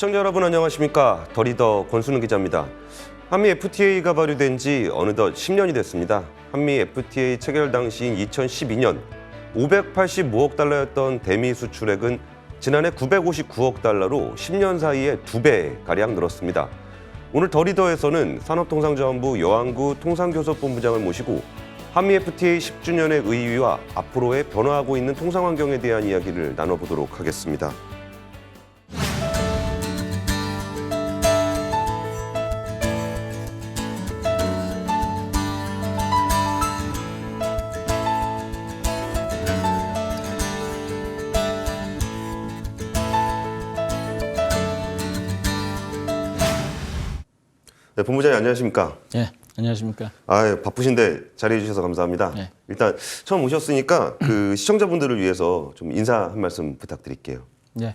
시청자 여러분 안녕하십니까? 더 리더 권순우 기자입니다. 한미 FTA가 발효된 지 어느덧 10년이 됐습니다. 한미 FTA 체결 당시인 2012년 585억 달러였던 대미 수출액은 지난해 959억 달러로 10년 사이에 2배가량 늘었습니다. 오늘 더 리더에서는 산업통상자원부 여안구 통상교섭본부장을 모시고 한미 FTA 10주년의 의의와 앞으로의 변화하고 있는 통상 환경에 대한 이야기를 나눠보도록 하겠습니다. 네, 본부장님 안녕하십니까? 네, 안녕하십니까? 바쁘신데 자리해 주셔서 감사합니다. 네. 일단 처음 오셨으니까 그 시청자분들을 위해서 좀 인사 한 말씀 부탁드릴게요. 네,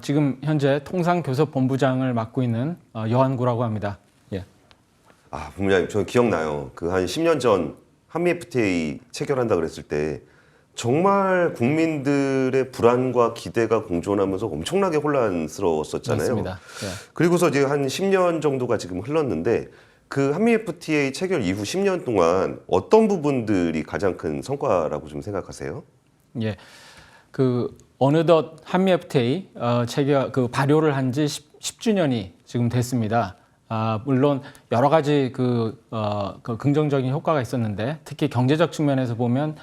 지금 현재 통상교섭본부장을 맡고 있는 여안구라고 합니다. 예. 본부장님 저는 기억나요. 그 한 10년 전 한미 FTA 체결한다 그랬을 때 정말 국민들의 불안과 기대가 공존하면서 엄청나게 혼란스러웠었잖아요. 맞습니다. 예. 그리고서 이제 한 10년 정도가 지금 흘렀는데 그 한미 FTA 체결 이후 10년 동안 어떤 부분들이 가장 큰 성과라고 좀 생각하세요? 예. 어느덧 한미 FTA 체결 발효를 한 지 10주년이 지금 됐습니다. 물론 여러 가지 긍정적인 효과가 있었는데 특히 경제적 측면에서 보면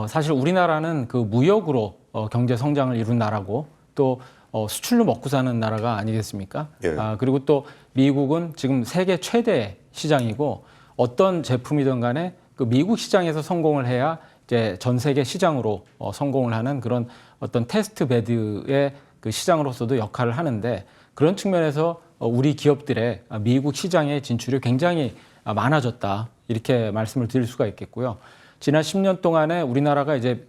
사실 우리나라는 그 무역으로 경제 성장을 이룬 나라고 또 수출로 먹고 사는 나라가 아니겠습니까? 예. 그리고 또 미국은 지금 세계 최대 시장이고 어떤 제품이든 간에 그 미국 시장에서 성공을 해야 이제 전 세계 시장으로 성공을 하는 그런 어떤 테스트 베드의 그 시장으로서도 역할을 하는데 그런 측면에서 우리 기업들의 미국 시장의 진출이 굉장히 많아졌다 이렇게 말씀을 드릴 수가 있겠고요. 지난 10년 동안에 우리나라가 이제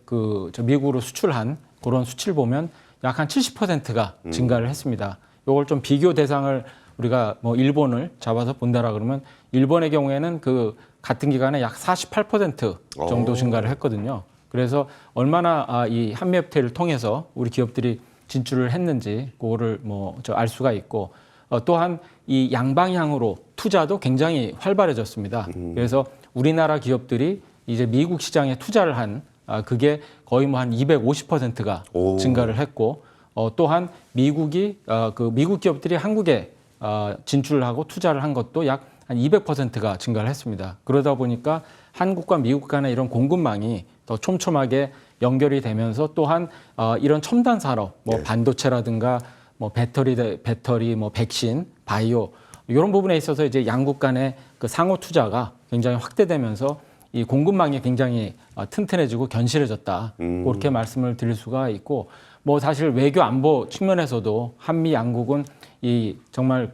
미국으로 수출한 그런 수치를 보면 약 한 70%가 증가를 했습니다. 이걸 좀 비교 대상을 우리가 일본을 잡아서 본다라 그러면 일본의 경우에는 그 같은 기간에 약 48% 정도 증가를 했거든요. 그래서 얼마나 이 한미 FTA를 통해서 우리 기업들이 진출을 했는지 그거를 알 수가 있고 또한 이 양방향으로 투자도 굉장히 활발해졌습니다. 그래서 우리나라 기업들이 이제 미국 시장에 투자를 한 그게 거의 한 250%가 증가를 했고 또한 미국이 미국 기업들이 한국에 진출을 하고 투자를 한 것도 약 한 200%가 증가를 했습니다. 그러다 보니까 한국과 미국 간의 이런 공급망이 더 촘촘하게 연결이 되면서 또한 이런 첨단 산업, 반도체라든가 배터리, 백신, 바이오 이런 부분에 있어서 이제 양국 간의 그 상호 투자가 굉장히 확대되면서 이 공급망이 굉장히 튼튼해지고 견실해졌다. 그렇게 말씀을 드릴 수가 있고 사실 외교 안보 측면에서도 한미 양국은 이 정말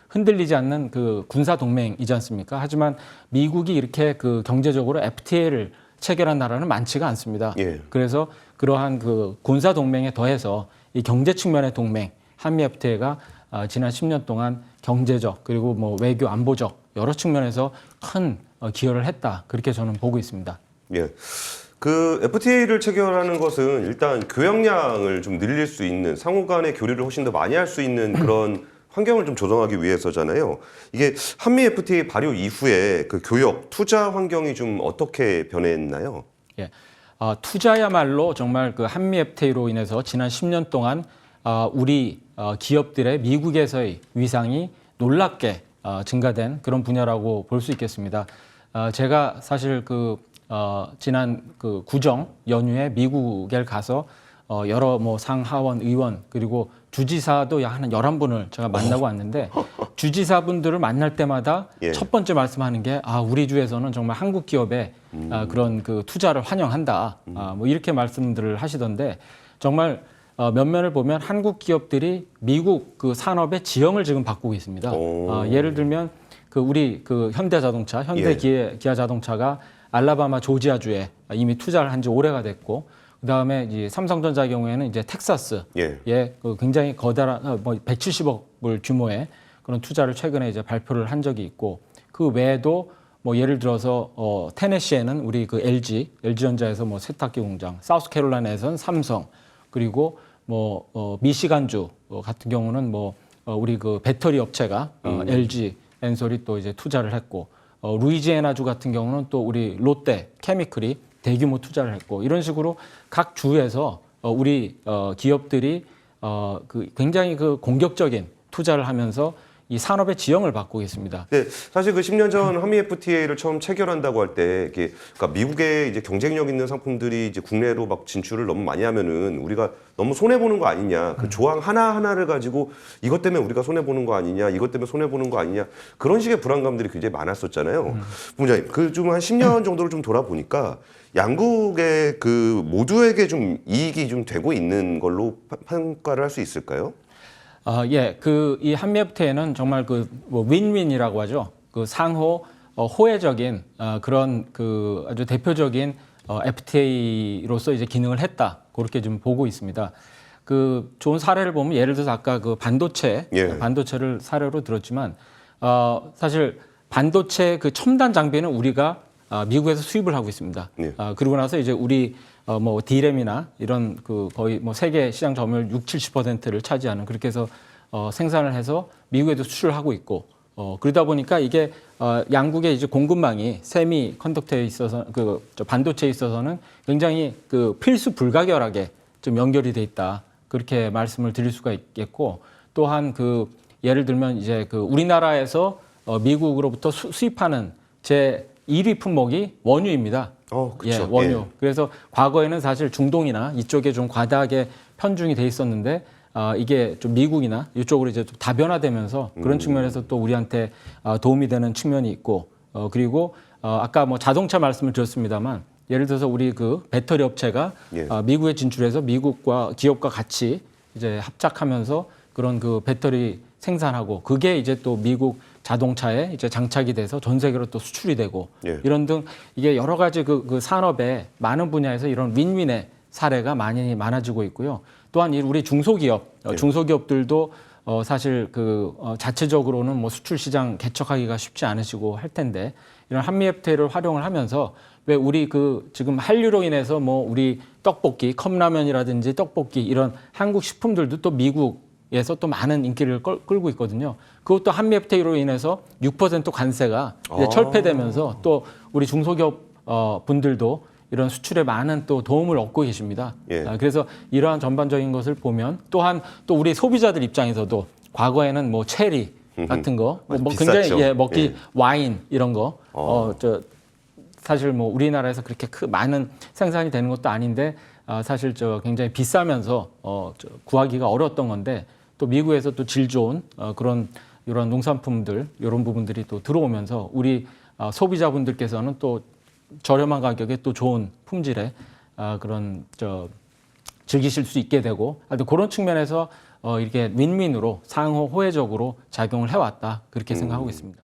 흔들리지 않는 군사 동맹이지 않습니까? 하지만 미국이 이렇게 경제적으로 FTA를 체결한 나라는 많지가 않습니다. 예. 그래서 그러한 군사 동맹에 더해서 이 경제 측면의 동맹 한미 FTA가 지난 10년 동안 경제적 그리고 외교 안보적 여러 측면에서 큰 기여를 했다. 그렇게 저는 보고 있습니다. 예. 그 FTA를 체결하는 것은 일단 교역량을 좀 늘릴 수 있는 상호 간의 교류를 훨씬 더 많이 할 수 있는 그런 환경을 좀 조성하기 위해서잖아요. 이게 한미 FTA 발효 이후에 그 교역, 투자 환경이 좀 어떻게 변했나요? 예. 투자야말로 정말 한미 FTA로 인해서 지난 10년 동안 우리 기업들의 미국에서의 위상이 놀랍게 증가된 그런 분야라고 볼 수 있겠습니다. 제가 사실 지난 구정 연휴에 미국에 가서 여러 상하원 의원 그리고 주지사도 약 한 11분을 제가 만나고 왔는데 주지사분들을 만날 때마다 예. 첫 번째 말씀하는 게 우리 주에서는 정말 한국 기업의 그런 투자를 환영한다. 이렇게 말씀들을 하시던데 정말 면면을 보면 한국 기업들이 미국 산업의 지형을 지금 바꾸고 있습니다. 예를 들면 우리 현대자동차, 기아자동차가 알라바마 조지아주에 이미 투자를 한 지 오래가 됐고 그다음에 이제 삼성전자 경우에는 이제 텍사스에 굉장히 거대한 170억 불 규모의 그런 투자를 최근에 이제 발표를 한 적이 있고 그 외에도 예를 들어서 테네시에는 우리 LG전자에서 세탁기 공장, 사우스캐롤라이나에서는 삼성 그리고 미시간주 같은 경우는 우리 그 배터리 업체가 LG, 엔솔이 또 이제 투자를 했고 루이지애나주 같은 경우는 또 우리 롯데 케미컬이 대규모 투자를 했고 이런 식으로 각 주에서 우리 기업들이 그 굉장히 그 공격적인 투자를 하면서 이 산업의 지형을 바꾸고 있습니다. 네, 사실 그 10년 전 한미 FTA를 처음 체결한다고 할 때, 이게 그러니까 미국의 이제 경쟁력 있는 상품들이 이제 국내로 막 진출을 너무 많이 하면은 우리가 너무 손해 보는 거 아니냐, 그 조항 하나 하나를 가지고 이것 때문에 우리가 손해 보는 거 아니냐, 이것 때문에 손해 보는 거 아니냐 그런 식의 불안감들이 굉장히 많았었잖아요. 부장님, 그 좀 한 10년 정도를 좀 돌아보니까 양국의 그 모두에게 좀 이익이 좀 되고 있는 걸로 평가를 할 수 있을까요? 예, 그 이 한미 FTA는 정말 그 뭐 윈윈이라고 하죠. 그 상호 호혜적인 그런 그 아주 대표적인 FTA로서 이제 기능을 했다. 그렇게 좀 보고 있습니다. 그 좋은 사례를 보면 예를 들어서 아까 그 반도체를 사례로 들었지만 사실 반도체 그 첨단 장비는 우리가 미국에서 수입을 하고 있습니다. 예. 그러고 나서 이제 우리 뭐 D램이나 이런 그 거의 뭐 세계 시장 점유율 70-80%를 차지하는 그렇게 해서 생산을 해서 미국에도 수출을 하고 있고 그러다 보니까 이게 양국의 이제 공급망이 세미 컨덕터에 있어서 저 반도체에 있어서는 굉장히 그 필수 불가결하게 좀 연결이 돼 있다. 그렇게 말씀을 드릴 수가 있겠고 또한 그 예를 들면 이제 그 우리나라에서 미국으로부터 수입하는 제 1위 품목이 원유입니다. 그렇죠. 예, 원유. 예. 그래서 과거에는 사실 중동이나 이쪽에 좀 과다하게 편중이 돼 있었는데 이게 좀 미국이나 이쪽으로 이제 좀 다변화되면서 그런 측면에서 또 우리한테 도움이 되는 측면이 있고 그리고 아까 뭐 자동차 말씀을 드렸습니다만 예를 들어서 우리 그 배터리 업체가 예. 미국에 진출해서 미국과 기업과 같이 이제 합작하면서 그런 그 배터리 생산하고 그게 이제 또 미국 자동차에 이제 장착이 돼서 전 세계로 또 수출이 되고 예. 이런 등 이게 여러 가지 그 산업의 많은 분야에서 이런 윈윈의 사례가 많아지고 있고요. 또한 우리 중소기업, 중소기업들도 사실 그 자체적으로는 뭐 수출 시장 개척하기가 쉽지 않으시고 할 텐데 이런 한미 FTA를 활용을 하면서 왜 우리 그 지금 한류로 인해서 뭐 우리 떡볶이, 컵라면이라든지 떡볶이 이런 한국 식품들도 또 미국에서 또 많은 인기를 끌고 있거든요. 그것도 한미 FTA로 인해서 6% 관세가 이제 철폐되면서 또 우리 중소기업 분들도 이런 수출에 많은 또 도움을 얻고 계십니다. 예. 그래서 이러한 전반적인 것을 보면 또한 또 우리 소비자들 입장에서도 과거에는 뭐 체리 같은 거, 뭐 굉장히 먹기 와인 이런 거, 사실 뭐 우리나라에서 그렇게 많은 생산이 되는 것도 아닌데 사실 굉장히 비싸면서 구하기가 어려웠던 건데 또 미국에서 또 질 좋은 그런 이런 농산품들 이런 부분들이 또 들어오면서 우리 소비자분들께서는 또 저렴한 가격에 또 좋은 품질의 그런 즐기실 수 있게 되고 그런 측면에서 이렇게 윈윈으로 상호 호혜적으로 작용을 해왔다 그렇게 생각하고 있습니다.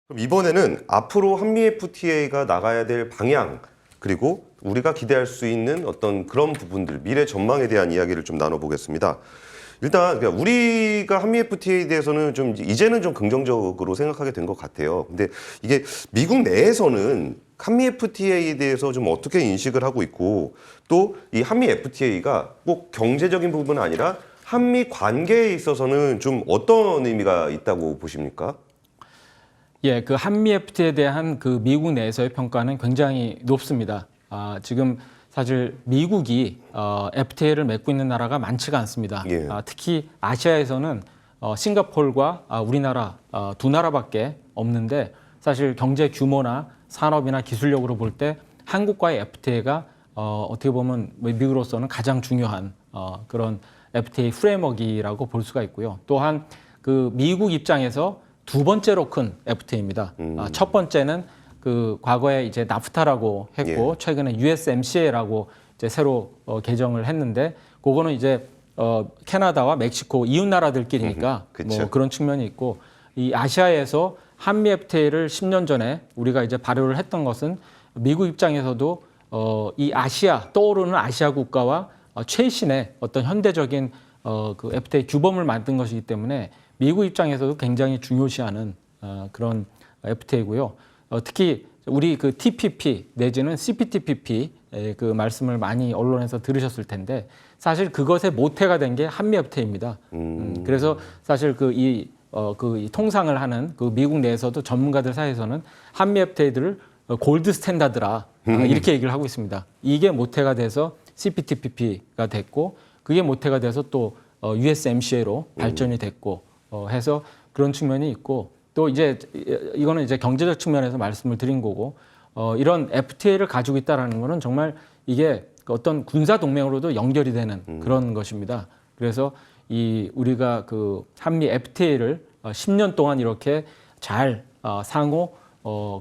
그럼 이번에는 앞으로 한미 FTA가 나가야 될 방향 그리고 우리가 기대할 수 있는 어떤 그런 부분들 미래 전망에 대한 이야기를 좀 나눠보겠습니다. 일단 그러니까 우리가 한미 FTA에 대해서는 좀 이제는 좀 긍정적으로 생각하게 된 것 같아요. 근데 이게 미국 내에서는 한미 FTA에 대해서 좀 어떻게 인식을 하고 있고 또 이 한미 FTA가 꼭 경제적인 부분은 아니라 한미 관계에 있어서는 좀 어떤 의미가 있다고 보십니까? 예, 그 한미 FTA에 대한 그 미국 내에서의 평가는 굉장히 높습니다. 지금 사실 미국이 FTA를 맺고 있는 나라가 많지가 않습니다. 예. 특히 아시아에서는 싱가포르와 우리나라 두 나라밖에 없는데 사실 경제 규모나 산업이나 기술력으로 볼 때 한국과의 FTA가 어떻게 보면 미국으로서는 가장 중요한 그런 FTA 프레임워크라고 볼 수가 있고요. 또한 그 미국 입장에서 두 번째로 큰 FTA입니다. 첫 번째는 그 과거에 이제 나프타라고 했고 최근에 USMCA라고 이제 새로 개정을 했는데 그거는 이제 캐나다와 멕시코 이웃 나라들끼리니까 뭐 그런 측면이 있고 이 아시아에서 한미 FTA를 10년 전에 우리가 이제 발효를 했던 것은 미국 입장에서도 이 아시아 떠오르는 아시아 국가와 최신의 어떤 현대적인 그 FTA 규범을 만든 것이기 때문에 미국 입장에서도 굉장히 중요시하는 그런 FTA고요. 특히 우리 그 TPP 내지는 CPTPP 그 말씀을 많이 언론에서 들으셨을 텐데 사실 그것의 모태가 된 게 한미 FTA입니다. 그래서 사실 이 통상을 하는 그 미국 내에서도 전문가들 사이에서는 한미 FTA들을 골드 스탠다드라 이렇게 얘기를 하고 있습니다. 이게 모태가 돼서 CPTPP가 됐고 그게 모태가 돼서 또 USMCA로 발전이 됐고 해서 그런 측면이 있고 또 이제 이거는 이제 경제적 측면에서 말씀을 드린 거고 이런 FTA를 가지고 있다라는 거는 정말 이게 어떤 군사 동맹으로도 연결이 되는 그런 것입니다. 그래서 우리가 그 한미 FTA를 10년 동안 이렇게 잘 상호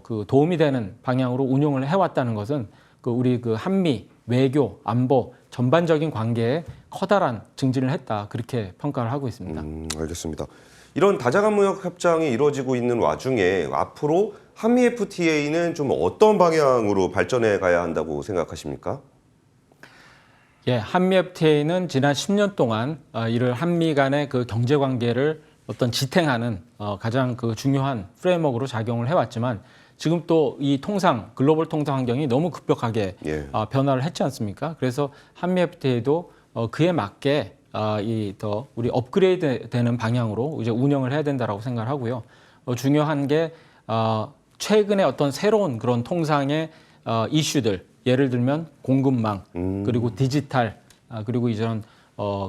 그 도움이 되는 방향으로 운용을 해왔다는 것은 우리 그 한미 외교 안보 전반적인 관계에 커다란 증진을 했다 그렇게 평가를 하고 있습니다. 알겠습니다. 이런 다자간 무역 협정이 이루어지고 있는 와중에 앞으로 한미 FTA는 좀 어떤 방향으로 발전해 가야 한다고 생각하십니까? 예, 한미 FTA는 지난 10년 동안 이를 한미 간의 그 경제 관계를 어떤 지탱하는 가장 그 중요한 프레임워크로 작용을 해왔지만 지금 또 이 글로벌 통상 환경이 너무 급격하게 변화를 했지 않습니까? 그래서 한미 FTA도 그에 맞게 우리 업그레이드 되는 방향으로 이제 운영을 해야 된다라고 생각을 하고요. 중요한 게 최근에 어떤 새로운 그런 통상의 이슈들, 예를 들면 공급망, 그리고 디지털, 그리고 이런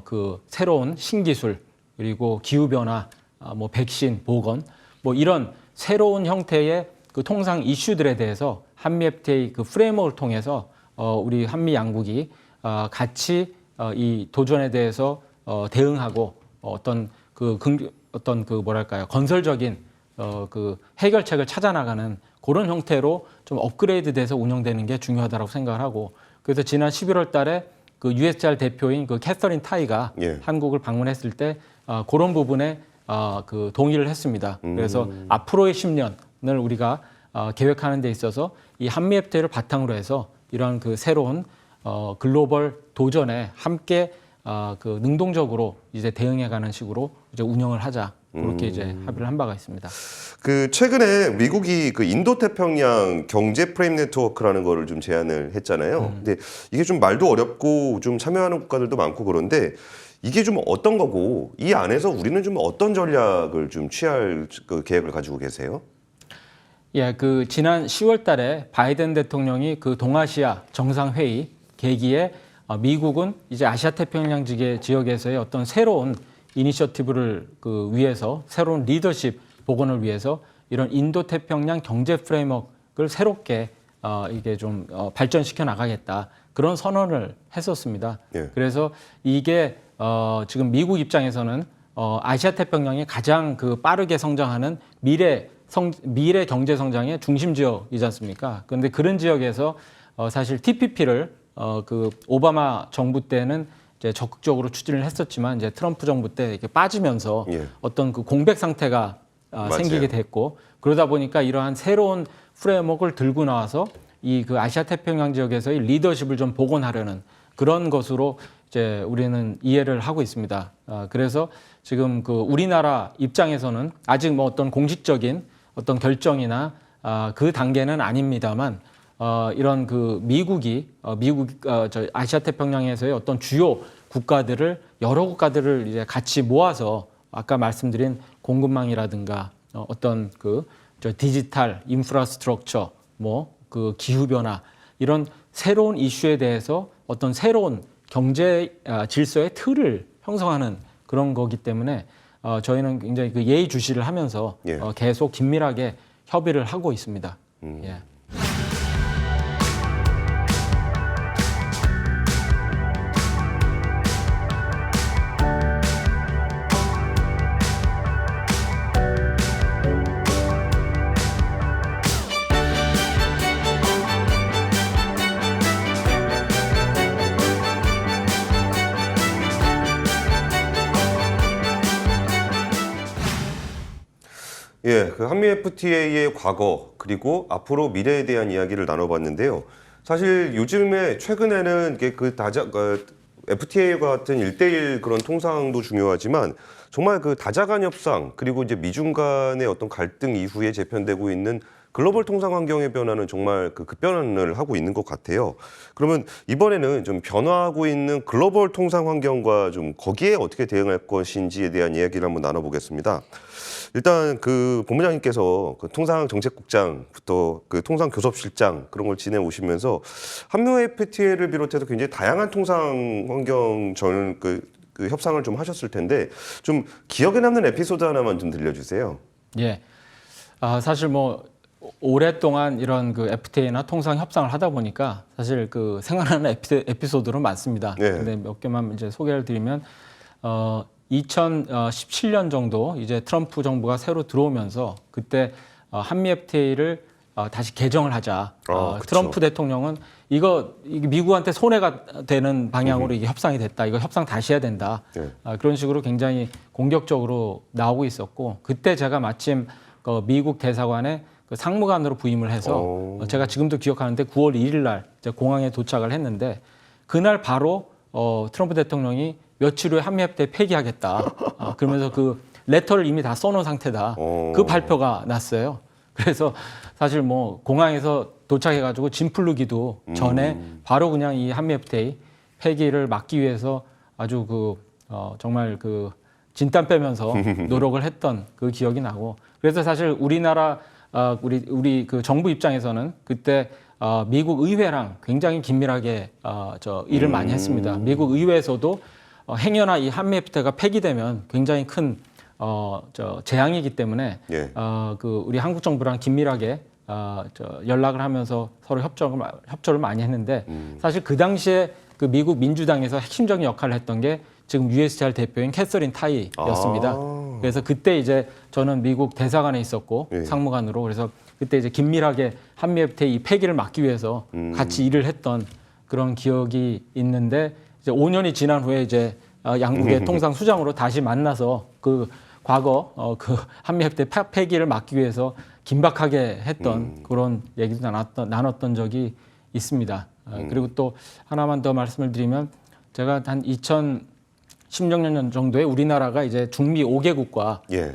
그 새로운 신기술, 그리고 기후 변화, 뭐 백신, 보건, 뭐 이런 새로운 형태의 그 통상 이슈들에 대해서 한미 FTA 그 프레임워크를 통해서 우리 한미 양국이 같이 이 도전에 대해서 대응하고 어떤 뭐랄까요 건설적인 그 해결책을 찾아나가는 그런 형태로 좀 업그레이드돼서 운영되는 게 중요하다고 생각을 하고 그래서 지난 11월 달에 그 USTR 대표인 그 캐서린 타이가 한국을 방문했을 때 그런 부분에 그 동의를 했습니다. 그래서 앞으로의 10년을 우리가 계획하는 데 있어서 이 한미 FTA를 바탕으로 해서 이러한 그 새로운 글로벌 도전에 함께 그 능동적으로 이제 대응해가는 식으로 이제 운영을 하자 그렇게 이제 합의를 한 바가 있습니다. 그 최근에 미국이 그 인도태평양 경제 프레임 네트워크라는 거를 좀 제안을 했잖아요. 근데 이게 좀 말도 어렵고 좀 참여하는 국가들도 많고 그런데 이게 좀 어떤 거고 이 안에서 우리는 좀 어떤 전략을 좀 취할 그 계획을 가지고 계세요? 예, 그 지난 10월 달에 바이든 대통령이 그 동아시아 정상회의 계기에 미국은 이제 아시아 태평양 지역에서의 어떤 새로운 이니셔티브를 그 위해서 새로운 리더십 복원을 위해서 이런 인도 태평양 경제 프레임워크를 새롭게 이게 좀 발전시켜 나가겠다 그런 선언을 했었습니다. 그래서 이게 지금 미국 입장에서는 아시아 태평양이 가장 그 빠르게 성장하는 미래 경제 성장의 중심 지역이지 않습니까? 그런데 그런 지역에서 사실 TPP를 그 오바마 정부 때는 이제 적극적으로 추진을 했었지만 이제 트럼프 정부 때 이렇게 빠지면서 어떤 그 공백 상태가 생기게 됐고 그러다 보니까 이러한 새로운 프레임워크를 들고 나와서 이 그 아시아 태평양 지역에서의 리더십을 좀 복원하려는 그런 것으로 이제 우리는 이해를 하고 있습니다. 그래서 지금 그 우리나라 입장에서는 아직 뭐 어떤 공식적인 어떤 결정이나 그 단계는 아닙니다만 이런 그 미국이 저 아시아 태평양에서의 어떤 주요 국가들을 여러 국가들을 이제 같이 모아서 아까 말씀드린 공급망이라든가 어떤 저 디지털 인프라스트럭처 뭐 그 기후 변화 이런 새로운 이슈에 대해서 어떤 새로운 경제 질서의 틀을 형성하는 그런 거기 때문에 저희는 굉장히 그 예의주시를 하면서 계속 긴밀하게 협의를 하고 있습니다. 예. 그 한미 FTA의 과거 그리고 앞으로 미래에 대한 이야기를 나눠봤는데요. 사실 요즘에 최근에는 이게 FTA와 같은 1대1 그런 통상도 중요하지만 정말 그 다자간 협상 그리고 이제 미중 간의 어떤 갈등 이후에 재편되고 있는 글로벌 통상 환경의 변화는 정말 그 급변을 하고 있는 것 같아요. 그러면 이번에는 좀 변화하고 있는 글로벌 통상 환경과 좀 거기에 어떻게 대응할 것인지에 대한 이야기를 한번 나눠보겠습니다. 일단 그 본부장님께서 그 통상정책국장부터 그 통상교섭실장 그런 걸 지내오시면서 한미 FTA를 비롯해서 굉장히 다양한 통상 환경 그 협상을 좀 하셨을 텐데 좀 기억에 남는 에피소드 하나만 좀 들려주세요. 예. 사실 뭐 오랫동안 이런 그 FTA나 통상 협상을 하다 보니까 사실 그 생각나는 에피소드는 많습니다. 네. 근데 몇 개만 이제 소개를 드리면 2017년 정도 이제 트럼프 정부가 새로 들어오면서 그때 한미 FTA를 다시 개정을 하자. 그쵸. 트럼프 대통령은 이게 미국한테 손해가 되는 방향으로 이게 협상이 됐다. 이거 협상 다시 해야 된다. 네. 그런 식으로 굉장히 공격적으로 나오고 있었고 그때 제가 마침 미국 대사관에 그 상무관으로 부임을 해서 제가 지금도 기억하는데 9월 1일 날 이제 공항에 도착을 했는데 그날 바로 트럼프 대통령이 며칠 후에 한미 FTA 폐기하겠다. 그러면서 그 레터를 이미 다 써놓은 상태다. 그 발표가 났어요. 그래서 사실 뭐 공항에서 도착해가지고 짐 풀르기도 전에 바로 그냥 이 한미 FTA 폐기를 막기 위해서 아주 정말 그 진땀 빼면서 노력을 했던 그 기억이 나고 그래서 사실 우리나라 우리 그 정부 입장에서는 그때 미국 의회랑 굉장히 긴밀하게 일을 많이 했습니다. 미국 의회에서도 행여나 이 한미 FTA가 폐기되면 굉장히 큰 재앙이기 때문에 예. 우리 한국 정부랑 긴밀하게 연락을 하면서 서로 협조를 많이 했는데 사실 그 당시에 그 미국 민주당에서 핵심적인 역할을 했던 게 지금 USTR 대표인 캐서린 타이였습니다. 그래서 그때 이제 저는 미국 대사관에 있었고 예. 상무관으로 그래서 그때 이제 긴밀하게 한미 FTA 이 폐기를 막기 위해서 같이 일을 했던 그런 기억이 있는데 이제 5년이 지난 후에 이제 양국의 통상 수장으로 다시 만나서 그 과거 그 한미 FTA 폐기를 막기 위해서 긴박하게 했던 그런 얘기도 나눴던 적이 있습니다. 그리고 또 하나만 더 말씀을 드리면 제가 한 2016년 정도에 우리나라가 이제 중미 5개국과 예.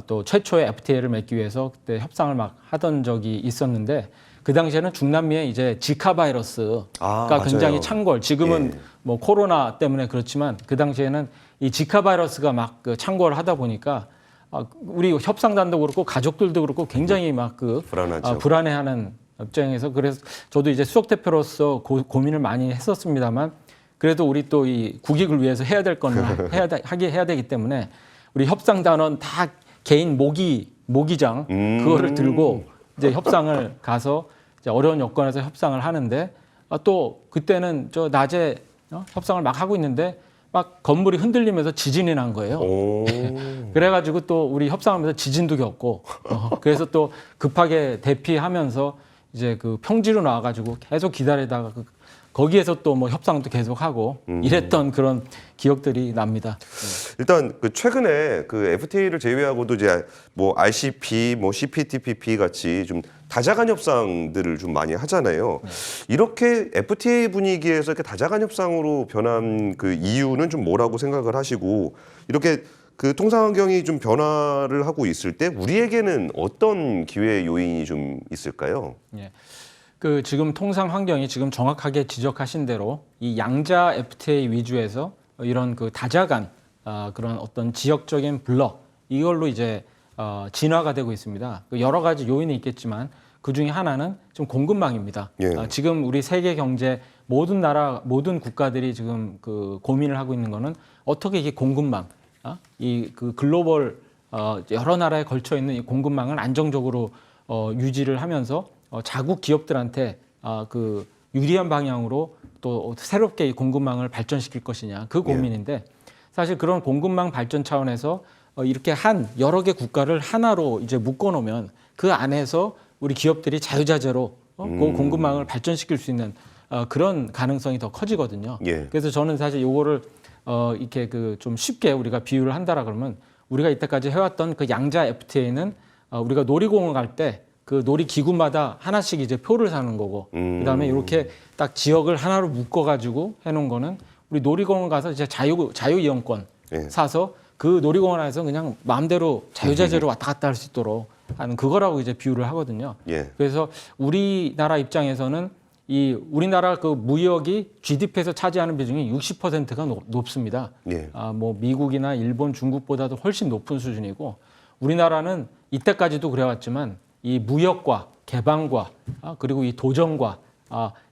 또 최초의 FTA를 맺기 위해서 그때 협상을 막 하던 적이 있었는데 그 당시에는 중남미에 이제 지카 바이러스가 맞아요. 굉장히 창궐. 지금은 예. 뭐 코로나 때문에 그렇지만 그 당시에는 이 지카 바이러스가 막 창궐을 하다 보니까 우리 협상단도 그렇고 가족들도 그렇고 굉장히 막 불안하죠. 불안해하는 입장에서 그래서 저도 이제 수석 대표로서 고민을 많이 했었습니다만 그래도 우리 또 이 국익을 위해서 해야 될 건 해야 되기 때문에 우리 협상단원 다 개인 모기장 그거를 들고 이제 협상을 가서 이제 어려운 여건에서 협상을 하는데 또 그때는 저 낮에 협상을 막 하고 있는데 막 건물이 흔들리면서 지진이 난 거예요. 그래가지고 또 우리 협상하면서 지진도 겪고 그래서 또 급하게 대피하면서 이제 그 평지로 나와가지고 계속 기다리다가 거기에서 또 뭐 협상도 계속하고 이랬던 그런 기억들이 납니다. 일단 그 최근에 그 FTA를 제외하고도 이제 뭐 RCP, 뭐 CPTPP 같이 좀 다자간 협상들을 좀 많이 하잖아요. 이렇게 FTA 분위기에서 이렇게 다자간 협상으로 변한 그 이유는 좀 뭐라고 생각을 하시고 이렇게 그 통상 환경이 좀 변화를 하고 있을 때 우리에게는 어떤 기회 요인이 좀 있을까요? 예. 그 지금 통상 환경이 지금 정확하게 지적하신 대로 이 양자 FTA 위주에서 이런 그 다자간 그런 어떤 지역적인 블록 이걸로 이제 진화가 되고 있습니다. 여러 가지 요인이 있겠지만 그 중에 하나는 좀 공급망입니다. 예. 지금 우리 세계 경제 모든 국가들이 지금 그 고민을 하고 있는 거는 어떻게 이게 공급망, 이 그 글로벌 여러 나라에 걸쳐 있는 이 공급망을 안정적으로 유지를 하면서 자국 기업들한테 그 유리한 방향으로 또 새롭게 이 공급망을 발전시킬 것이냐 그 고민인데 사실 그런 공급망 발전 차원에서 이렇게 여러 개 국가를 하나로 이제 묶어놓으면 그 안에서 우리 기업들이 자유자재로 그 공급망을 발전시킬 수 있는 그런 가능성이 더 커지거든요. 예. 그래서 저는 사실 요거를 이렇게 그 좀 쉽게 우리가 비유를 한다라 그러면 우리가 이때까지 해왔던 그 양자 FTA는 우리가 놀이공원 갈 때 그 놀이기구마다 하나씩 이제 표를 사는 거고, 그다음에 이렇게 딱 지역을 하나로 묶어가지고 해놓은 거는 우리 놀이공원 가서 이제 자유이용권 예. 사서 그 놀이공원 안에서 그냥 마음대로 자유자재로 왔다 갔다 할 수 있도록 하는 그거라고 이제 비유를 하거든요. 예. 그래서 우리나라 입장에서는 이 우리나라 그 무역이 GDP에서 차지하는 비중이 60%가 높습니다. 예. 뭐 미국이나 일본, 중국보다도 훨씬 높은 수준이고 우리나라는 이때까지도 그래왔지만 이 무역과 개방과 그리고 이 도전과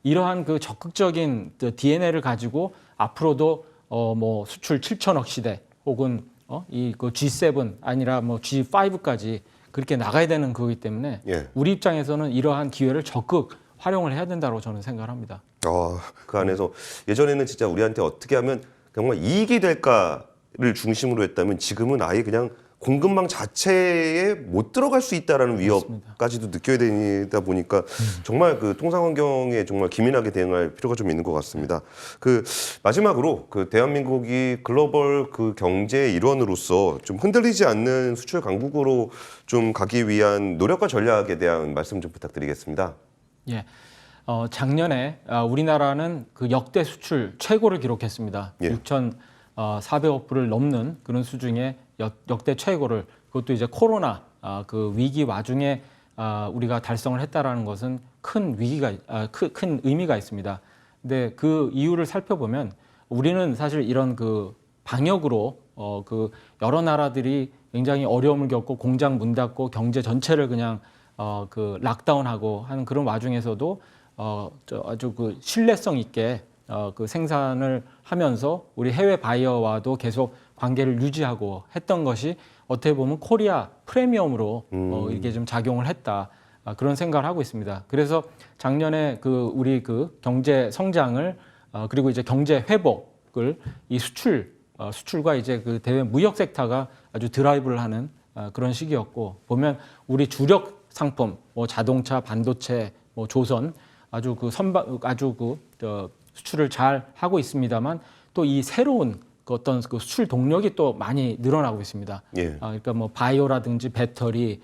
이러한 그 적극적인 DNA를 가지고 앞으로도 뭐 수출 7천억 시대 혹은 이 그 G7 아니라 뭐 G5까지 그렇게 나가야 되는 거기 때문에 예. 우리 입장에서는 이러한 기회를 적극 활용을 해야 된다고 저는 생각을 합니다. 그 안에서 예전에는 진짜 우리한테 어떻게 하면 정말 이익이 될까를 중심으로 했다면 지금은 아예 그냥 공급망 자체에 못 들어갈 수 있다라는 위협까지도 느껴야 되다 보니까 정말 그 통상 환경에 정말 기민하게 대응할 필요가 좀 있는 것 같습니다. 그 마지막으로 그 대한민국이 글로벌 그 경제의 일원으로서 좀 흔들리지 않는 수출 강국으로 좀 가기 위한 노력과 전략에 대한 말씀 좀 부탁드리겠습니다. 예. 작년에 우리나라는 그 역대 수출 최고를 기록했습니다. 예. 6,400억 불을 넘는 그런 수준의 역대 최고를 그것도 이제 코로나 그 위기 와중에 우리가 달성을 했다라는 것은 큰 의미가 있습니다. 근데 그 이유를 살펴보면 우리는 사실 이런 그 방역으로 그 여러 나라들이 굉장히 어려움을 겪고 공장 문 닫고 경제 전체를 그냥 그 락다운하고 하는 그런 와중에서도 아주 그 신뢰성 있게 그 생산을 하면서 우리 해외 바이어와도 계속 관계를 유지하고 했던 것이 어떻게 보면 코리아 프리미엄으로 이렇게 좀 작용을 했다 그런 생각을 하고 있습니다. 그래서 작년에 그 우리 그 경제 성장을 그리고 이제 경제 회복을 이 수출과 이제 그 대외 무역 섹터가 아주 드라이브를 하는 그런 시기였고 보면 우리 주력 상품 뭐 자동차, 반도체, 뭐 조선 아주 그 수출을 잘 하고 있습니다만 또 이 새로운 그 어떤 그 수출 동력이 또 많이 늘어나고 있습니다. 예. 그러니까 뭐 바이오라든지 배터리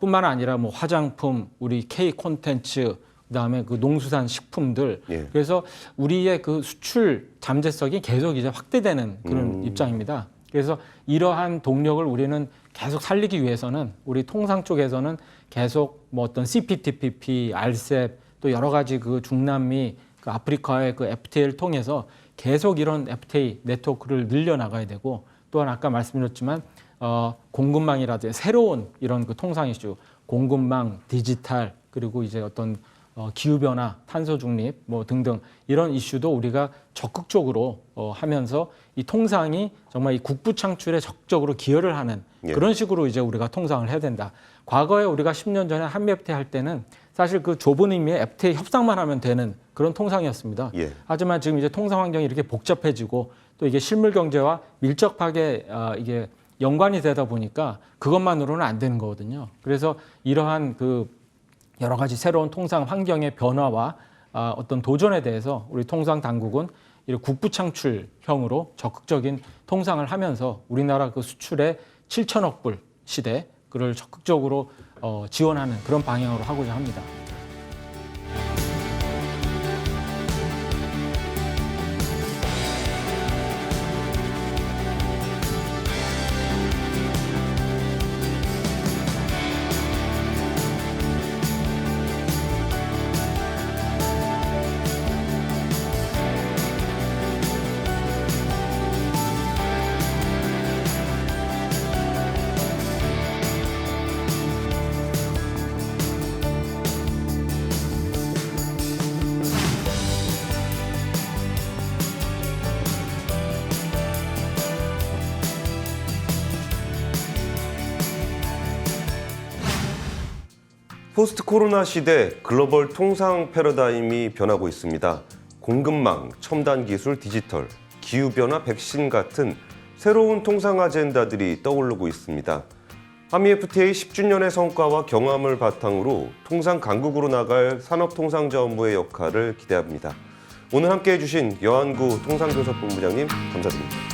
뿐만 아니라 뭐 화장품, 우리 K 콘텐츠, 그다음에 그 농수산 식품들. 예. 그래서 우리의 그 수출 잠재성이 계속 이제 확대되는 그런 입장입니다. 그래서 이러한 동력을 우리는 계속 살리기 위해서는 우리 통상 쪽에서는 계속 뭐 어떤 CPTPP, RCEP 또 여러 가지 그 중남미, 그 아프리카의 그 FTA를 통해서 계속 이런 FTA 네트워크를 늘려나가야 되고 또한 아까 말씀드렸지만 공급망이라든지 새로운 이런 그 통상 이슈, 공급망, 디지털 그리고 이제 어떤 기후변화, 탄소 중립 뭐 등등 이런 이슈도 우리가 적극적으로 하면서 이 통상이 정말 이 국부 창출에 적극적으로 기여를 하는 예. 그런 식으로 이제 우리가 통상을 해야 된다. 과거에 우리가 10년 전에 한미 FTA 할 때는 사실 그 좁은 의미의 FTA 협상만 하면 되는 그런 통상이었습니다. 예. 하지만 지금 이제 통상 환경이 이렇게 복잡해지고 또 이게 실물 경제와 밀접하게 이게 연관이 되다 보니까 그것만으로는 안 되는 거거든요. 그래서 이러한 그 여러 가지 새로운 통상 환경의 변화와 어떤 도전에 대해서 우리 통상 당국은 이런 국부 창출형으로 적극적인 통상을 하면서 우리나라 그 수출의 7천억 불 시대 그를 적극적으로 지원하는 그런 방향으로 하고자 합니다. 포스트 코로나 시대 글로벌 통상 패러다임이 변하고 있습니다. 공급망, 첨단 기술, 디지털, 기후변화, 백신 같은 새로운 통상 아젠다들이 떠오르고 있습니다. 한미 FTA 10주년의 성과와 경험을 바탕으로 통상 강국으로 나갈 산업통상자원부의 역할을 기대합니다. 오늘 함께해 주신 여한구 통상교섭본부장님 감사드립니다.